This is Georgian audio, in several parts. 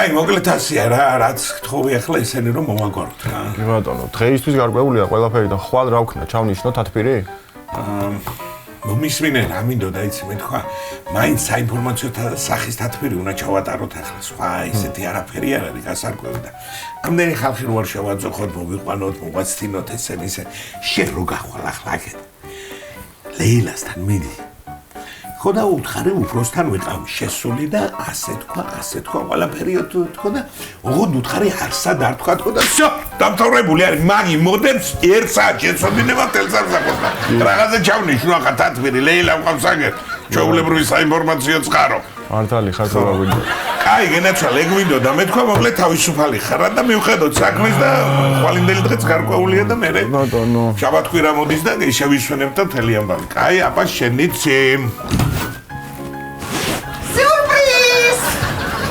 აი, მოკლედ ასია რა, რაც გთხოვი ახლა ისენი რომ მომაგვაროთ რა. კი ბატონო, დღეისთვის გარკვეულია ყველაფერი და ხვალ რა ვქნა, ჩავნიშნოთ ათფირი? მომისმინე რა მინდოდა იცი მე თქვა, მაინც საინფორმაციო სახის ათფირი უნდა ჩავატაროთ ახლა, სხვა ისეთი არაფერი არ არის გასარკვევი და ამდენი ხალხი რო არ შევაძოხოთ, მოვიყვანოთ, მოვაცდინოთ ესენი ისე შენ რო გახვალ ახლა აქ. ლეილასთან მიდი. ხო და უთხარი უფროსთან ვიყავ შესული და ასე თქვა ყველაფერი თქვა და ოღონდ უთხარი არსად არ თქვა და всё დამთავრებული არის მაგი მოდებს 1 საათი შეცოდინება თელსამსახურს და რაღაცა ჩავნიშნო ახლა თათბირი ლეილა მყავს აგერ ჩვეულებრივი საინფორმაციო წყარო მართალი ხარ თუ რა გვინდა კაი გენაცვალ ეგ მინდოდა მე თქვა მოკლედ თავისუფალი ხარ და მივხედოთ საქმეს და ხვალინდელი დღეც გარკვეულია და მე ბატონო შაბათქვირა მოდის და შევისვენებ და მთელი ამბავი კაი აბა შენიცი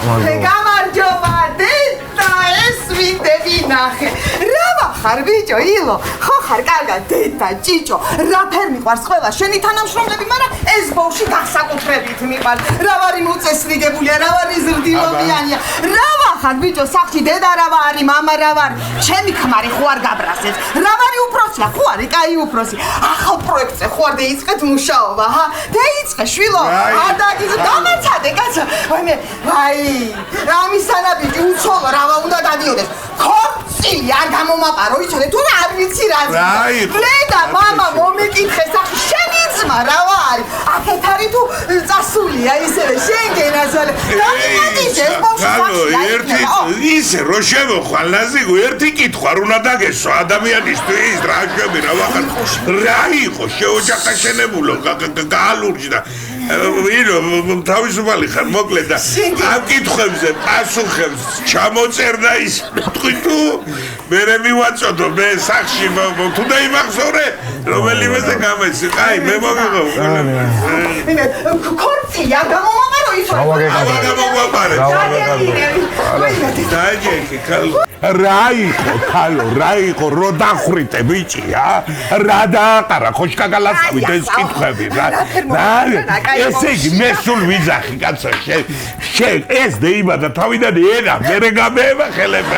გამარჯობა დედა ეს ვინდები ნახე რა ვახარ ბიჭო ილო ხო ხარ კარგად დედა ჭიჭო რა ფერ მიყვარს ყველა შენი თანამშრომლები მაგრამ ეს ბავში განსაკუთრებით მიყვარს რა ვარი მოწესრიგებულია რა ვარი ზრდილობიანია რა ვახარ ბიჭო სახში დედა რა ვარი მამა რა ვარი ჩემი ქმარი ხო არ გაბრაზებს რა ვარი უფროსია ხო არის კაი უფროსი ახალ პროექტზე ხო არ დაიწყეთ მუშაობა ჰა დაიწყე შვილო არ დაგიზ გამაცადე კაცო ვაი რამისანა ბიჭი უცოლო რავა უნდა დადიოდეს ხორცი არ გამომაპარო იცოდე თუ არ ვიცი რა ლედა მამა მომეკითხე სახი შენი ძმა რავა არის აქეთ არის თუ წასულია ისევე შენ გენაზვალე დამიმატიჟე ეს ბავშვი ერთი ისე რო შემოხვალ ნაზიგო ერთი კითხვა არ უნდა დაგესვა ადამიანისთვის რა შემი რა ვახარ რა იყო შეოჯახა შენებულო გაალურჯი და ვინო თავისუფალი ხარ მოკლედ და ამ კითხვებზე პასუხებს ჩამოწერდა ის თქვი თუ მე მივაწოდო მე სახში თუ დაიმახსოვრე რომელიმეზე გამეცი აი მე მოგიღო ქორცი არ გამომაყარო ის გამომაყარე რა იყო ქალო რა იყო რო დახრიტე ბიჭი რა დააყარა ხოშკაგალასავით ეს კითხვები რა ესე იგი მე სულ ვიძახი კაცო შენ ეს δεიბადა თავიდან ენა მე გამეება ხელები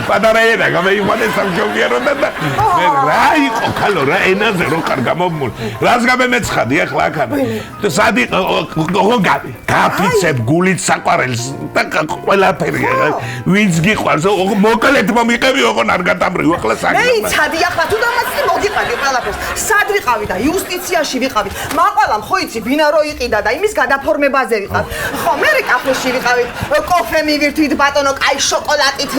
პატარა ენა გამეიყვანე სამშობიაროდან და მე რა იყო ქალო რა ენაზე რო ხარ გამომული რას გამემეცხადი ახლა აქანა და სად იყო გაფიცებ გულით საყვარელს და ყველაფერი ვინც გიყვარს მოკლედ მომიყევი ოღონ არ გადამრევ ახლა საქმე მე იცადი ახლა თუ დამაცდი მოგიყვანდი ყველაფერს სად ვიყავი და იუსტიციაში ვიყავი მაყვალამ ხო იცი ბინა რო იყიდა და იმის გადაფორმებაზე ვიყავ ხო მე კაფეში ვიყავით კოფე მივირთვით ბატონო კაი შოკოლადით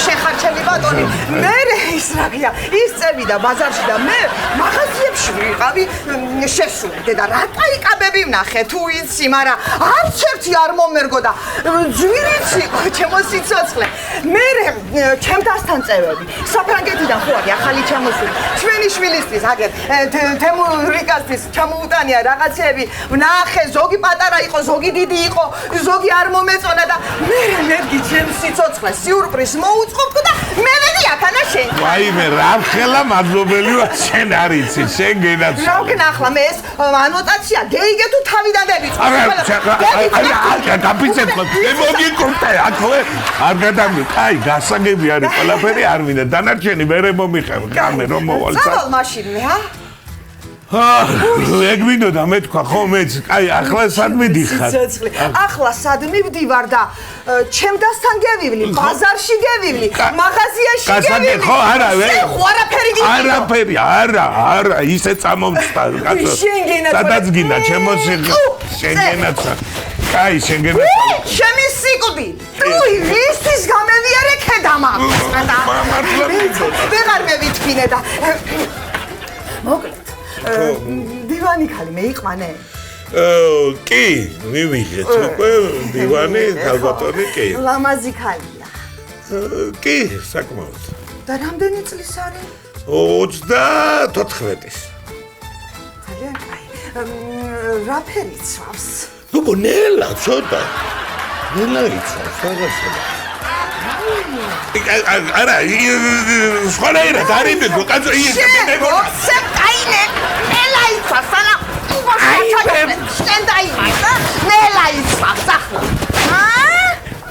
შეხარჩები ბატონი მე ის რაგია ის წევიდა ბაზარში და მე მაღაზიებში ვიყავი შესული და რა კაი კაბები ვნახე თუ იცი მაგრამ არც ერთი არ მომერგო და ძვირიც იყო ჩემო სიცოცხლე მე ჩემთან წევები საფრანგეთიდან ხო არის ახალი ჩამოსული ჩვენი შვილისთვის აგერ თემურიკასთვის ჩამოუტანია რაღაცები ვნახე ზოგი პატარა იყო ზოგი დიდი იყო ზოგი არ მომეწონა და მე ჩემ სიცოცხლე სიურპრიზ მოუწყობ და მე ვედი აქანა შენ ვაიმე რა ხელა მადლობელი ვარ შენ არ იცი შენ გენაცვალე რა ვქნახლა მე ეს ანოტაცია გეიგე თუ თავიდან დავიწყო არა გაფიცეთ მე მოგიკურტე აქვე არ გადამი კაი გასაგები არის ყველაფერი არ მინდა დანარჩენი მე მომიხევ გამე რომ მოვალ წავალ მაშინვე ეგ მინდოდა მე თქვა ხო მეც კაი ახლა სად მიდიხარ ახლა სად მივდივარ და ჩემდასთან გევივლი ბაზარში გევივლი მაღაზიაში გევივლი ხო არა ხო არაფერი არაფერი არა ისე წამომწდა კაცო სადაც გინდა ჩემოსი შენგენაცა კაი შენგენაცა ჩემი სიკვდი თუ ისთვის გამევიარე ქედამამს ვეღარ მევიტკინე და მოკლედ დივანი ხალი მე იყვანე კი მივიღეთ უკვე დივანი ქალბატონი კი ლამაზი ხალია კი საკმაოდ და რამდენი წლის არის 34-ის ძალიან კაი რა ფერი ცვავს ნუ ნელა ცოტა ნელა იცავს რაღაცა არა სხვანაირად არის მეგო კაცო სე კაინე ნელა იცავს ალა შენ დაიმართა